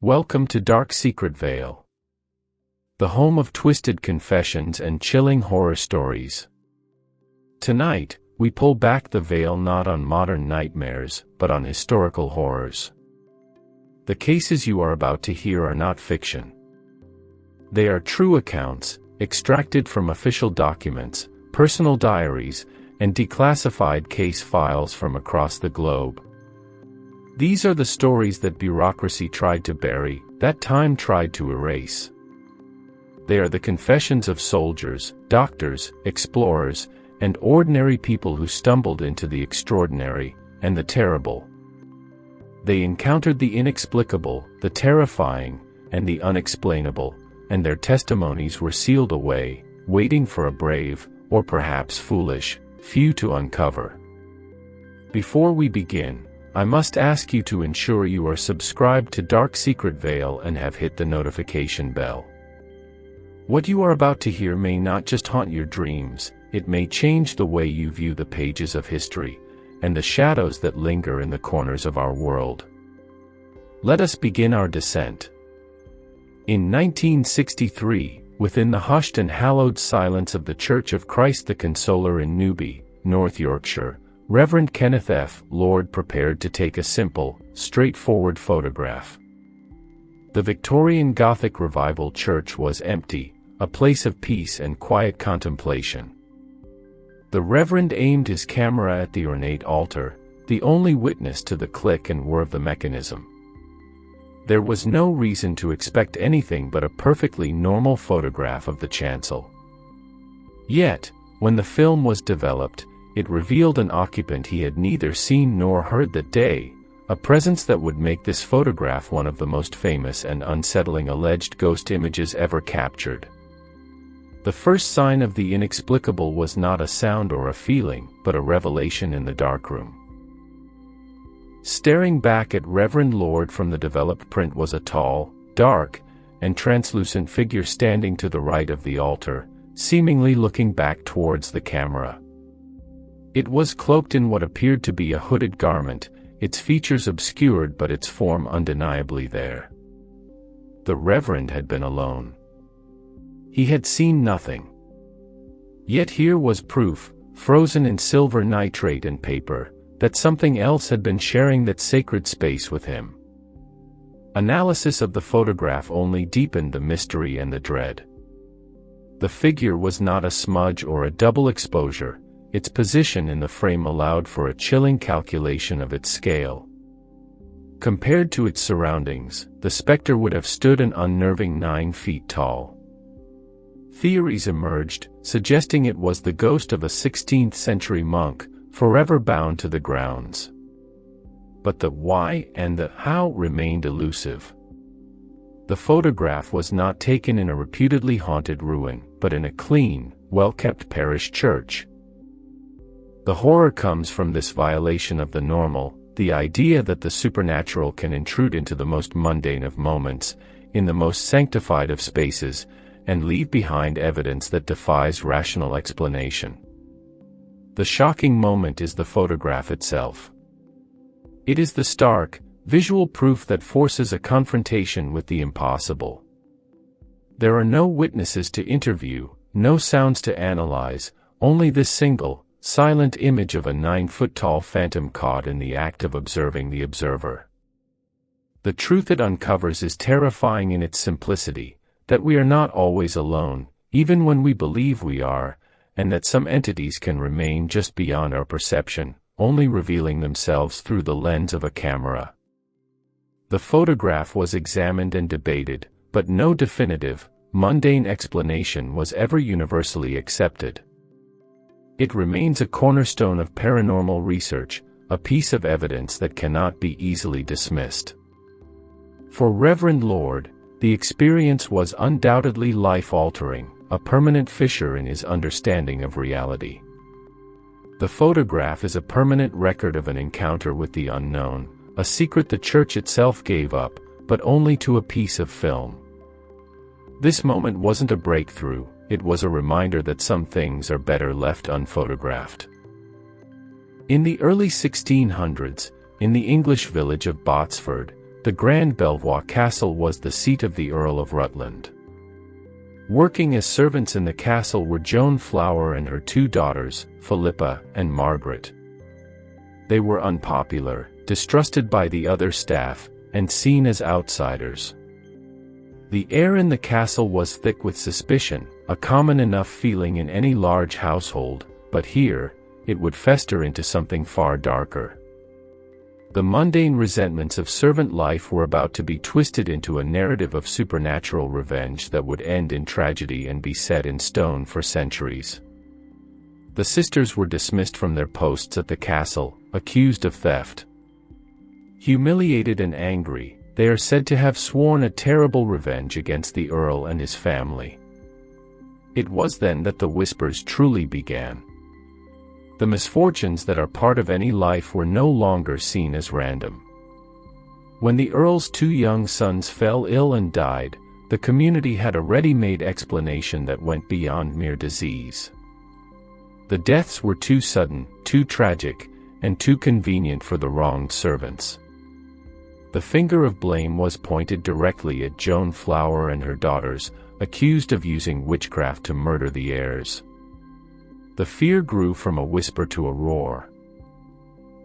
Welcome to Dark Secret Vale, the home of twisted confessions and chilling horror stories. Tonight, we pull back the veil not on modern nightmares, but on historical horrors. The cases you are about to hear are not fiction. They are true accounts, extracted from official documents, personal diaries, and declassified case files from across the globe. These are the stories that bureaucracy tried to bury, that time tried to erase. They are the confessions of soldiers, doctors, explorers, and ordinary people who stumbled into the extraordinary and the terrible. They encountered the inexplicable, the terrifying, and the unexplainable, and their testimonies were sealed away, waiting for a brave, or perhaps foolish, few to uncover. Before we begin, I must ask you to ensure you are subscribed to Dark Secret Vale and have hit the notification bell. What you are about to hear may not just haunt your dreams, it may change the way you view the pages of history, and the shadows that linger in the corners of our world. Let us begin our descent. In 1963, within the hushed and hallowed silence of the Church of Christ the Consoler in Newby, North Yorkshire, Reverend Kenneth F. Lord prepared to take a simple, straightforward photograph. The Victorian Gothic Revival Church was empty, a place of peace and quiet contemplation. The Reverend aimed his camera at the ornate altar, the only witness to the click and whir of the mechanism. There was no reason to expect anything but a perfectly normal photograph of the chancel. Yet, when the film was developed, it revealed an occupant he had neither seen nor heard that day, a presence that would make this photograph one of the most famous and unsettling alleged ghost images ever captured. The first sign of the inexplicable was not a sound or a feeling, but a revelation in the darkroom. Staring back at Reverend Lord from the developed print was a tall, dark, and translucent figure standing to the right of the altar, seemingly looking back towards the camera. It was cloaked in what appeared to be a hooded garment, its features obscured but its form undeniably there. The Reverend had been alone. He had seen nothing. Yet here was proof, frozen in silver nitrate and paper, that something else had been sharing that sacred space with him. Analysis of the photograph only deepened the mystery and the dread. The figure was not a smudge or a double exposure. Its position in the frame allowed for a chilling calculation of its scale. Compared to its surroundings, the specter would have stood an unnerving 9 feet tall. Theories emerged, suggesting it was the ghost of a 16th-century monk, forever bound to the grounds. But the why and the how remained elusive. The photograph was not taken in a reputedly haunted ruin, but in a clean, well-kept parish church. The horror comes from this violation of the normal, the idea that the supernatural can intrude into the most mundane of moments, in the most sanctified of spaces, and leave behind evidence that defies rational explanation. The shocking moment is the photograph itself. It is the stark, visual proof that forces a confrontation with the impossible. There are no witnesses to interview, no sounds to analyze, only this single, silent image of a 9-foot-tall phantom caught in the act of observing the observer. The truth it uncovers is terrifying in its simplicity, that we are not always alone, even when we believe we are, and that some entities can remain just beyond our perception, only revealing themselves through the lens of a camera. The photograph was examined and debated, but no definitive, mundane explanation was ever universally accepted. It remains a cornerstone of paranormal research, a piece of evidence that cannot be easily dismissed. For Reverend Lord, the experience was undoubtedly life-altering, a permanent fissure in his understanding of reality. The photograph is a permanent record of an encounter with the unknown, a secret the church itself gave up, but only to a piece of film. This moment wasn't a breakthrough, it was a reminder that some things are better left unphotographed. In the early 1600s, in the English village of Botsford, The Grand Belvoir Castle was the seat of the Earl of Rutland. Working as servants in the castle were Joan Flower and her two daughters, Philippa and Margaret. They were unpopular, distrusted by the other staff, and seen as outsiders. The air in the castle was thick with suspicion, a common enough feeling in any large household, but here, it would fester into something far darker. The mundane resentments of servant life were about to be twisted into a narrative of supernatural revenge that would end in tragedy and be set in stone for centuries. The sisters were dismissed from their posts at the castle, accused of theft. Humiliated and angry, they are said to have sworn a terrible revenge against the Earl and his family. It was then that the whispers truly began. The misfortunes that are part of any life were no longer seen as random. When the Earl's two young sons fell ill and died, the community had a ready-made explanation that went beyond mere disease. The deaths were too sudden, too tragic, and too convenient for the wronged servants. The finger of blame was pointed directly at Joan Flower and her daughters, accused of using witchcraft to murder the heirs. The fear grew from a whisper to a roar.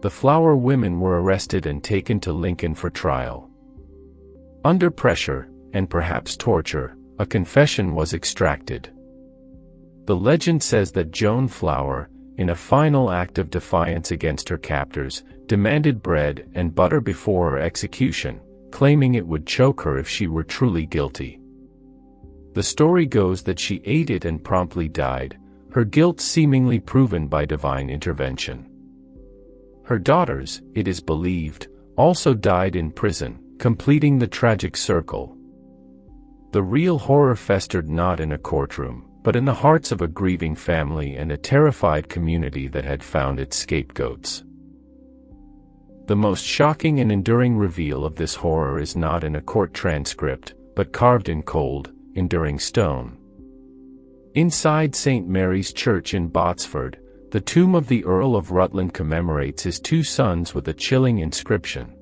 The Flower women were arrested and taken to Lincoln for trial. Under pressure, and perhaps torture, a confession was extracted. The legend says that Joan Flower, in a final act of defiance against her captors, demanded bread and butter before her execution, claiming it would choke her if she were truly guilty. The story goes that she ate it and promptly died, her guilt seemingly proven by divine intervention. Her daughters, it is believed, also died in prison, completing the tragic circle. The real horror festered not in a courtroom, but in the hearts of a grieving family and a terrified community that had found its scapegoats. The most shocking and enduring reveal of this horror is not in a court transcript, but carved in cold, enduring stone. Inside St. Mary's Church in Botsford, the tomb of the Earl of Rutland commemorates his two sons with a chilling inscription.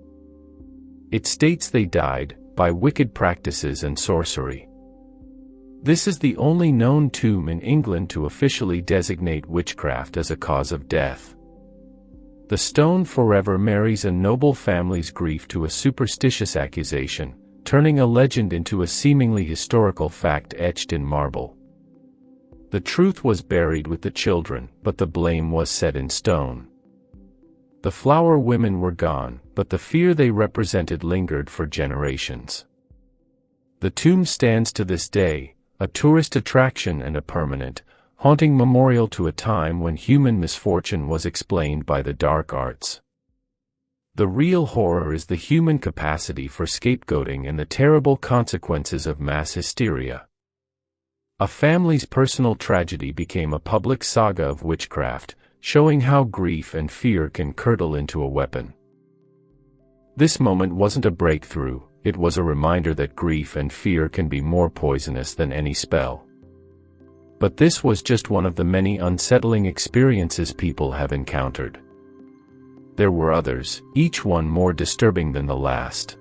It states they died by wicked practices and sorcery. This is the only known tomb in England to officially designate witchcraft as a cause of death. The stone forever marries a noble family's grief to a superstitious accusation, turning a legend into a seemingly historical fact etched in marble. The truth was buried with the children, but the blame was set in stone. The Flower women were gone, but the fear they represented lingered for generations. The tomb stands to this day, a tourist attraction and a permanent, haunting memorial to a time when human misfortune was explained by the dark arts. The real horror is the human capacity for scapegoating and the terrible consequences of mass hysteria. A family's personal tragedy became a public saga of witchcraft, showing how grief and fear can curdle into a weapon. This moment wasn't a breakthrough, it was a reminder that grief and fear can be more poisonous than any spell. But this was just one of the many unsettling experiences people have encountered. There were others, each one more disturbing than the last.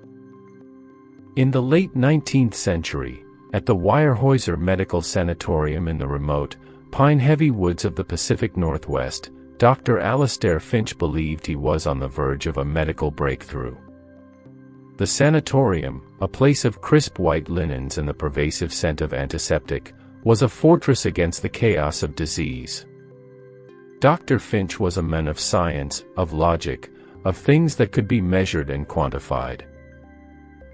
In the late 19th century, at the Weyerhaeuser Medical Sanatorium in the remote, pine-heavy woods of the Pacific Northwest, Dr. Alastair Finch believed he was on the verge of a medical breakthrough. The sanatorium, a place of crisp white linens and the pervasive scent of antiseptic, was a fortress against the chaos of disease. Dr. Finch was a man of science, of logic, of things that could be measured and quantified.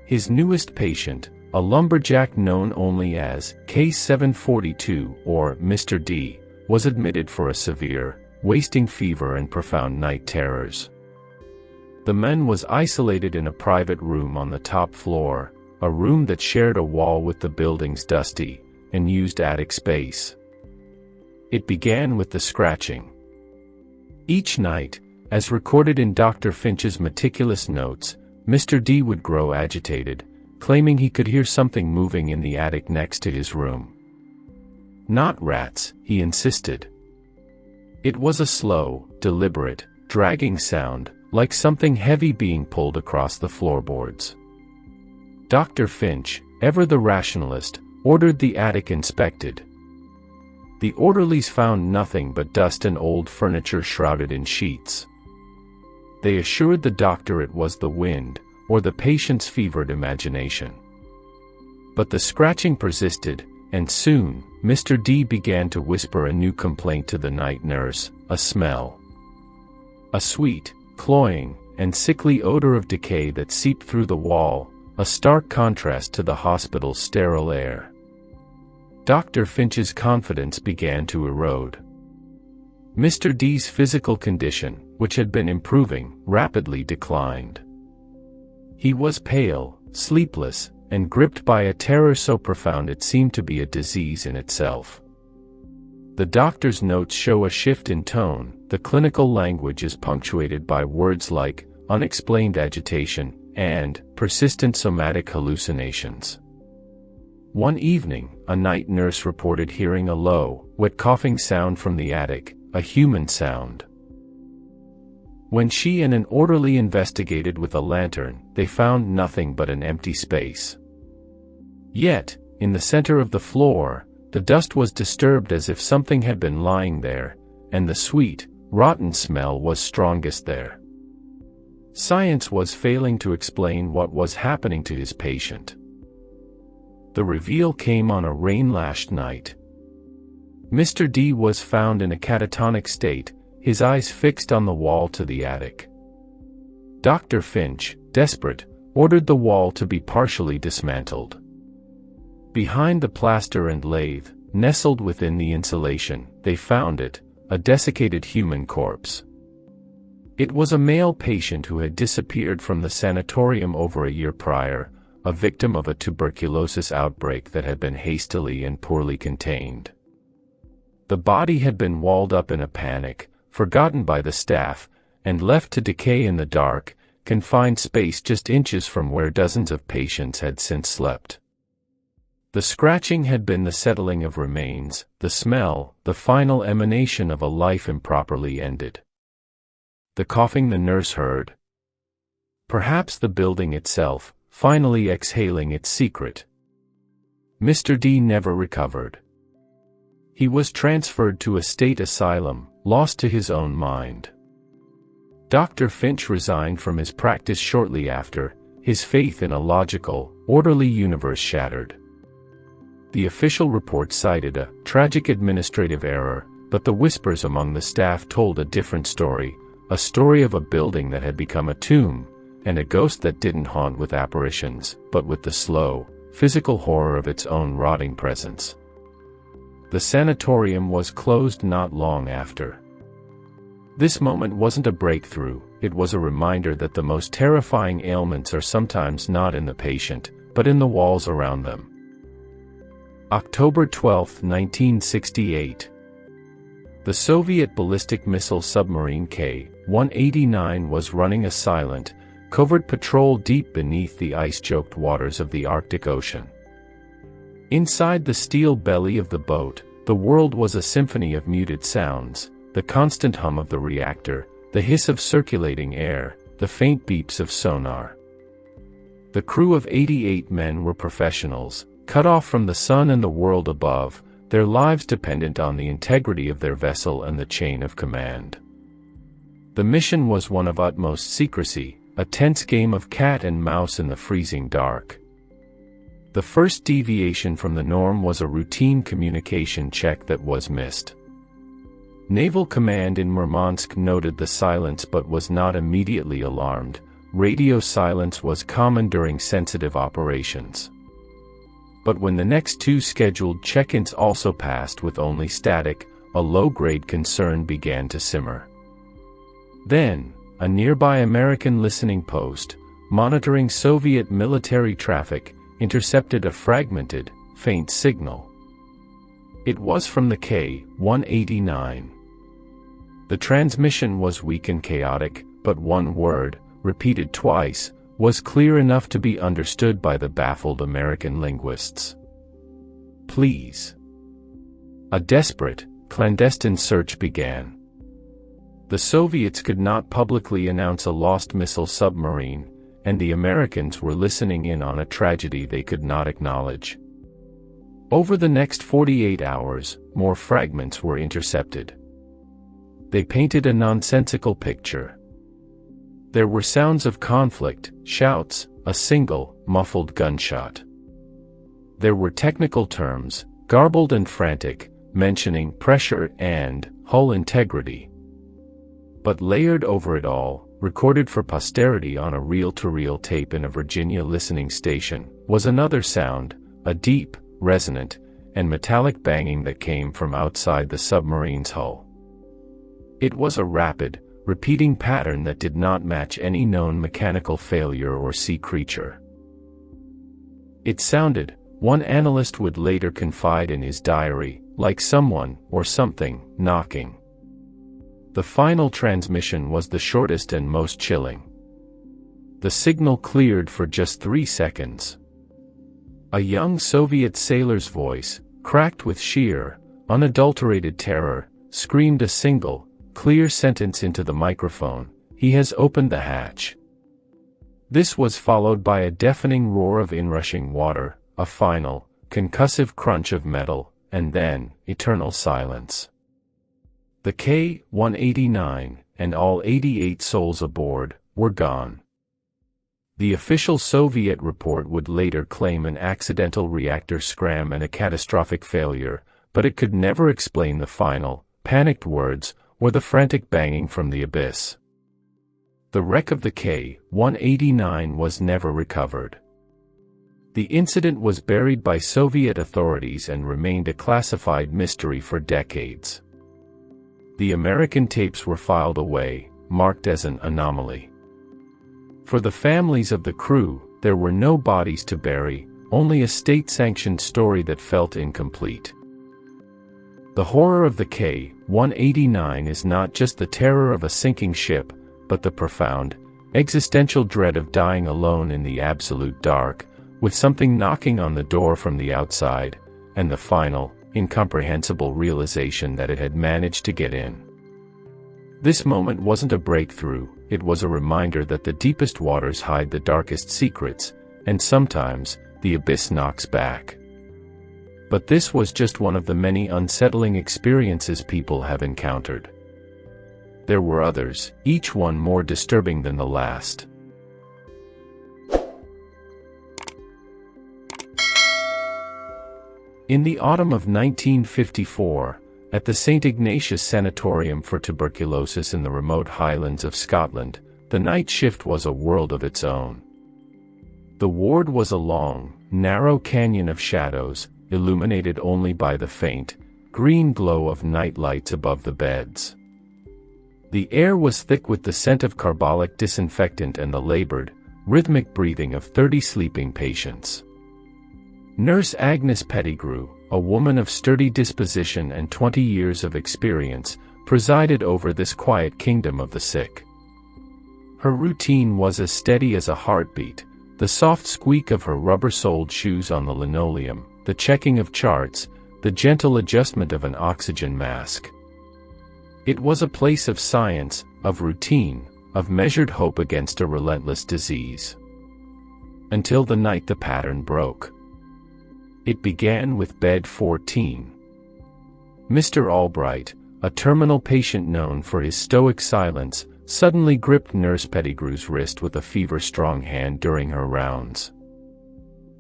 His newest patient, a lumberjack known only as Case 742 or Mr. D, was admitted for a severe, wasting fever and profound night terrors. The man was isolated in a private room on the top floor, a room that shared a wall with the building's dusty and used attic space. It began with the scratching. Each night, as recorded in Dr. Finch's meticulous notes, Mr. D would grow agitated, claiming he could hear something moving in the attic next to his room. Not rats, he insisted. It was a slow, deliberate, dragging sound, like something heavy being pulled across the floorboards. Dr. Finch, ever the rationalist, ordered the attic inspected. The orderlies found nothing but dust and old furniture shrouded in sheets. They assured the doctor it was the wind, or the patient's fevered imagination. But the scratching persisted, and soon, Mr. D began to whisper a new complaint to the night nurse: a smell. A sweet, cloying, and sickly odor of decay that seeped through the wall, a stark contrast to the hospital's sterile air. Dr. Finch's confidence began to erode. Mr. D's physical condition, which had been improving, rapidly declined. He was pale, sleepless, and gripped by a terror so profound it seemed to be a disease in itself. The doctor's notes show a shift in tone. The clinical language is punctuated by words like unexplained agitation and persistent somatic hallucinations. One evening, a night nurse reported hearing a low, wet coughing sound from the attic, a human sound. When she and an orderly investigated with a lantern, they found nothing but an empty space. Yet, in the center of the floor, the dust was disturbed as if something had been lying there, and the sweet, rotten smell was strongest there. Science was failing to explain what was happening to his patient. The reveal came on a rain-lashed night. Mr. D was found in a catatonic state, his eyes fixed on the wall to the attic. Dr. Finch, desperate, ordered the wall to be partially dismantled. Behind the plaster and lathe, nestled within the insulation, they found it, a desiccated human corpse. It was a male patient who had disappeared from the sanatorium over a year prior, a victim of a tuberculosis outbreak that had been hastily and poorly contained. The body had been walled up in a panic, forgotten by the staff, and left to decay in the dark, confined space just inches from where dozens of patients had since slept. The scratching had been the settling of remains, the smell, the final emanation of a life improperly ended. The coughing the nurse heard. Perhaps the building itself, finally exhaling its secret. Mr. D never recovered. He was transferred to a state asylum, lost to his own mind. Dr. Finch resigned from his practice shortly after, his faith in a logical, orderly universe shattered. The official report cited a tragic administrative error, but the whispers among the staff told a different story, a story of a building that had become a tomb, and a ghost that didn't haunt with apparitions, but with the slow, physical horror of its own rotting presence. The sanatorium was closed not long after. This moment wasn't a breakthrough, it was a reminder that the most terrifying ailments are sometimes not in the patient, but in the walls around them. October 12, 1968. The Soviet ballistic missile submarine K-189 was running a silent, covert patrol deep beneath the ice-choked waters of the Arctic Ocean. Inside the steel belly of the boat, the world was a symphony of muted sounds, the constant hum of the reactor, the hiss of circulating air, the faint beeps of sonar. The crew of 88 men were professionals, cut off from the sun and the world above, their lives dependent on the integrity of their vessel and the chain of command. The mission was one of utmost secrecy, a tense game of cat and mouse in the freezing dark. The first deviation from the norm was a routine communication check that was missed. Naval Command in Murmansk noted the silence but was not immediately alarmed. Radio silence was common during sensitive operations. But when the next two scheduled check-ins also passed with only static, a low-grade concern began to simmer. Then, a nearby American listening post, monitoring Soviet military traffic, intercepted a fragmented, faint signal. It was from the K-189. The transmission was weak and chaotic, but one word, repeated twice, was clear enough to be understood by the baffled American linguists. Please. A desperate, clandestine search began. The Soviets could not publicly announce a lost missile submarine, and the Americans were listening in on a tragedy they could not acknowledge. Over the next 48 hours, more fragments were intercepted. They painted a nonsensical picture. There were sounds of conflict, shouts, a single, muffled gunshot. There were technical terms, garbled and frantic, mentioning pressure and hull integrity. But layered over it all, recorded for posterity on a reel-to-reel tape in a Virginia listening station, was another sound, a deep, resonant, and metallic banging that came from outside the submarine's hull. It was a rapid, repeating pattern that did not match any known mechanical failure or sea creature. It sounded, one analyst would later confide in his diary, like someone, or something, knocking. The final transmission was the shortest and most chilling. The signal cleared for just 3 seconds. A young Soviet sailor's voice, cracked with sheer, unadulterated terror, screamed a single, clear sentence into the microphone: "He has opened the hatch." This was followed by a deafening roar of inrushing water, a final, concussive crunch of metal, and then, eternal silence. The K-189, and all 88 souls aboard, were gone. The official Soviet report would later claim an accidental reactor scram and a catastrophic failure, but it could never explain the final, panicked words, or the frantic banging from the abyss. The wreck of the K-189 was never recovered. The incident was buried by Soviet authorities and remained a classified mystery for decades. The American tapes were filed away, marked as an anomaly. For the families of the crew, there were no bodies to bury, only a state-sanctioned story that felt incomplete. The horror of the K-189 is not just the terror of a sinking ship, but the profound, existential dread of dying alone in the absolute dark, with something knocking on the door from the outside, and the final, incomprehensible realization that it had managed to get in. This moment wasn't a breakthrough, it was a reminder that the deepest waters hide the darkest secrets, and sometimes, the abyss knocks back. But this was just one of the many unsettling experiences people have encountered. There were others, each one more disturbing than the last. In the autumn of 1954, at the St. Ignatius Sanatorium for Tuberculosis in the remote Highlands of Scotland, the night shift was a world of its own. The ward was a long, narrow canyon of shadows, illuminated only by the faint, green glow of night lights above the beds. The air was thick with the scent of carbolic disinfectant and the labored, rhythmic breathing of 30 sleeping patients. Nurse Agnes Pettigrew, a woman of sturdy disposition and 20 years of experience, presided over this quiet kingdom of the sick. Her routine was as steady as a heartbeat, the soft squeak of her rubber-soled shoes on the linoleum, the checking of charts, the gentle adjustment of an oxygen mask. It was a place of science, of routine, of measured hope against a relentless disease. Until the night the pattern broke. It began with bed 14. Mr. Albright, a terminal patient known for his stoic silence, suddenly gripped Nurse Pettigrew's wrist with a fever-strong hand during her rounds.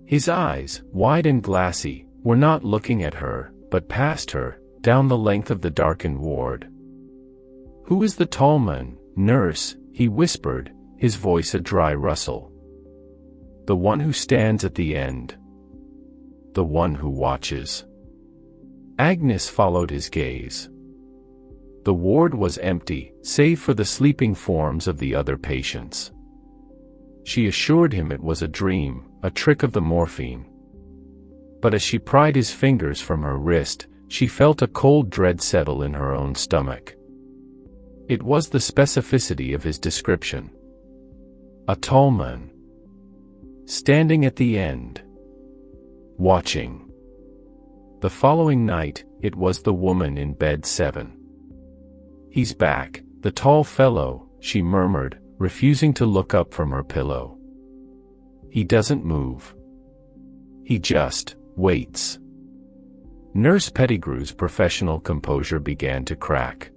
His eyes, wide and glassy, were not looking at her, but past her, down the length of the darkened ward. "Who is the tall man, nurse?" he whispered, his voice a dry rustle. "The one who stands at the end. The one who watches." Agnes followed his gaze. The ward was empty, save for the sleeping forms of the other patients. She assured him it was a dream, a trick of the morphine. But as she pried his fingers from her wrist, she felt a cold dread settle in her own stomach. It was the specificity of his description. A tall man. Standing at the end. Watching. The following night, it was the woman in bed 7. "He's back, the tall fellow," she murmured, refusing to look up from her pillow. He doesn't move. He just waits. Nurse Pettigrew's professional composure began to crack.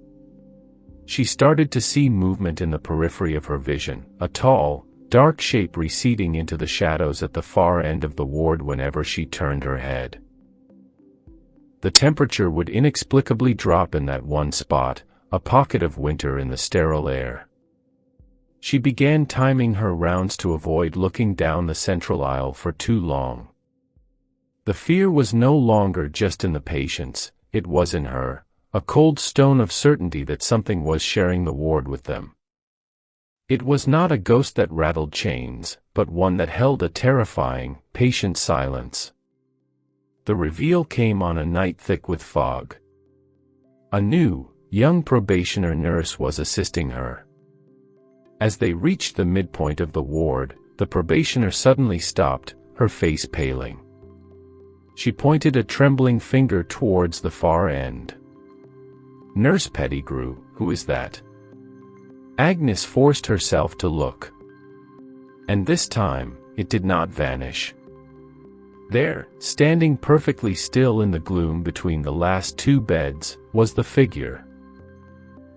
She started to see movement in the periphery of her vision, a tall, dark shape receding into the shadows at the far end of the ward whenever she turned her head. The temperature would inexplicably drop in that one spot, a pocket of winter in the sterile air. She began timing her rounds to avoid looking down the central aisle for too long. The fear was no longer just in the patients, it was in her, a cold stone of certainty that something was sharing the ward with them. It was not a ghost that rattled chains, but one that held a terrifying, patient silence. The reveal came on a night thick with fog. A new, young probationer nurse was assisting her. As they reached the midpoint of the ward, the probationer suddenly stopped, her face paling. She pointed a trembling finger towards the far end. "Nurse Pettigrew, who is that?" Agnes forced herself to look. And this time, it did not vanish. There, standing perfectly still in the gloom between the last two beds, was the figure.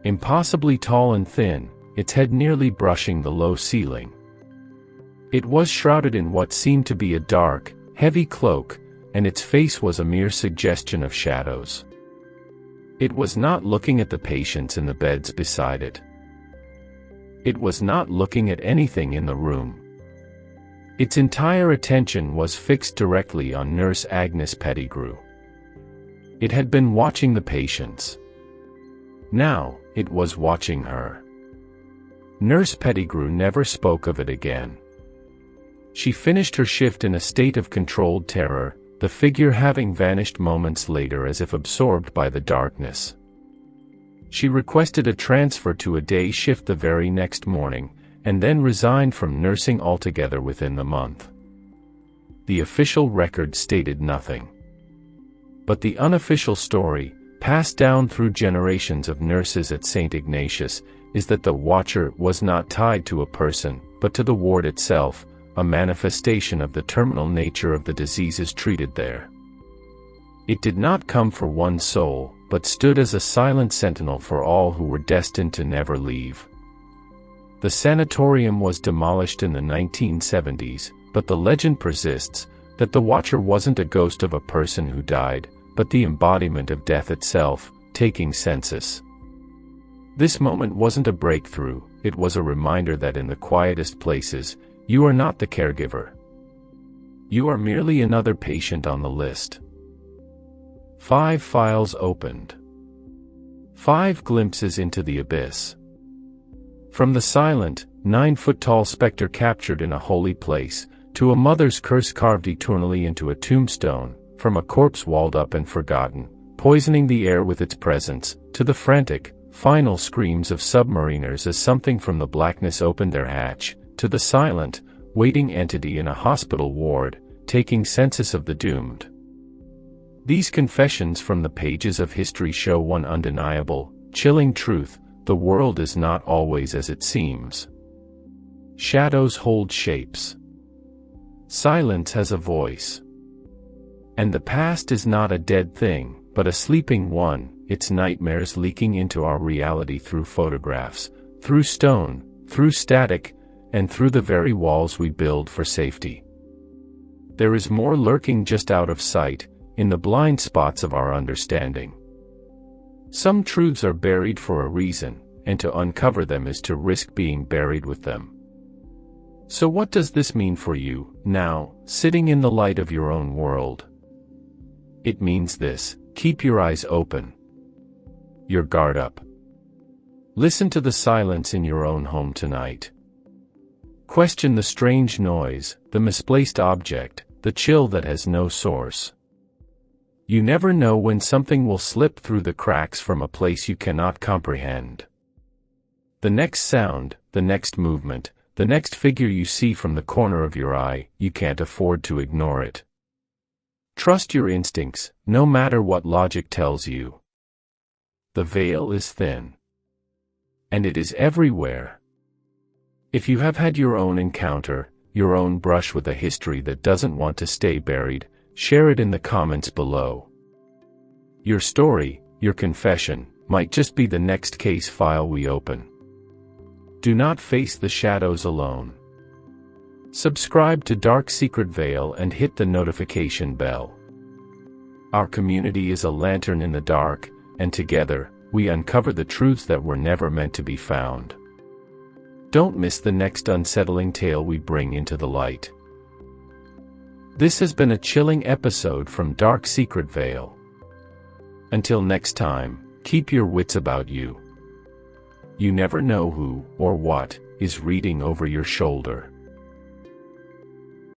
Impossibly tall and thin, its head nearly brushing the low ceiling. It was shrouded in what seemed to be a dark, heavy cloak, and its face was a mere suggestion of shadows. It was not looking at the patients in the beds beside it. It was not looking at anything in the room. Its entire attention was fixed directly on Nurse Agnes Pettigrew. It had been watching the patients. Now, it was watching her. Nurse Pettigrew never spoke of it again. She finished her shift in a state of controlled terror, the figure having vanished moments later as if absorbed by the darkness. She requested a transfer to a day shift the very next morning, and then resigned from nursing altogether within the month. The official record stated nothing. But the unofficial story, passed down through generations of nurses at St. Ignatius, is that the watcher was not tied to a person, but to the ward itself, a manifestation of the terminal nature of the diseases treated there. It did not come for one soul, but stood as a silent sentinel for all who were destined to never leave. The sanatorium was demolished in the 1970s, but the legend persists that the watcher wasn't a ghost of a person who died, but the embodiment of death itself, taking census. This moment wasn't a breakthrough, it was a reminder that in the quietest places, you are not the caregiver. You are merely another patient on the list. 5 files opened. 5 glimpses into the abyss. From the silent, 9-foot-tall specter captured in a holy place, to a mother's curse carved eternally into a tombstone, from a corpse walled up and forgotten, poisoning the air with its presence, to the frantic, final screams of submariners as something from the blackness opened their hatch, to the silent, waiting entity in a hospital ward, taking census of the doomed. These confessions from the pages of history show one undeniable, chilling truth: the world is not always as it seems. Shadows hold shapes. Silence has a voice. And the past is not a dead thing, but a sleeping one, its nightmares leaking into our reality through photographs, through stone, through static, and through the very walls we build for safety. There is more lurking just out of sight, in the blind spots of our understanding. Some truths are buried for a reason, and to uncover them is to risk being buried with them. So what does this mean for you, now, sitting in the light of your own world? It means this: keep your eyes open. Your guard up. Listen to the silence in your own home tonight. Question the strange noise, the misplaced object, the chill that has no source. You never know when something will slip through the cracks from a place you cannot comprehend. The next sound, the next movement, the next figure you see from the corner of your eye, you can't afford to ignore it. Trust your instincts, no matter what logic tells you. The veil is thin. And it is everywhere. If you have had your own encounter, your own brush with a history that doesn't want to stay buried, share it in the comments below. Your story, your confession, might just be the next case file we open. Do not face the shadows alone. Subscribe to Dark Secret Veil and hit the notification bell. Our community is a lantern in the dark, and together, we uncover the truths that were never meant to be found. Don't miss the next unsettling tale we bring into the light. This has been a chilling episode from Dark Secret Veil. Until next time, keep your wits about you. You never know who, or what, is reading over your shoulder.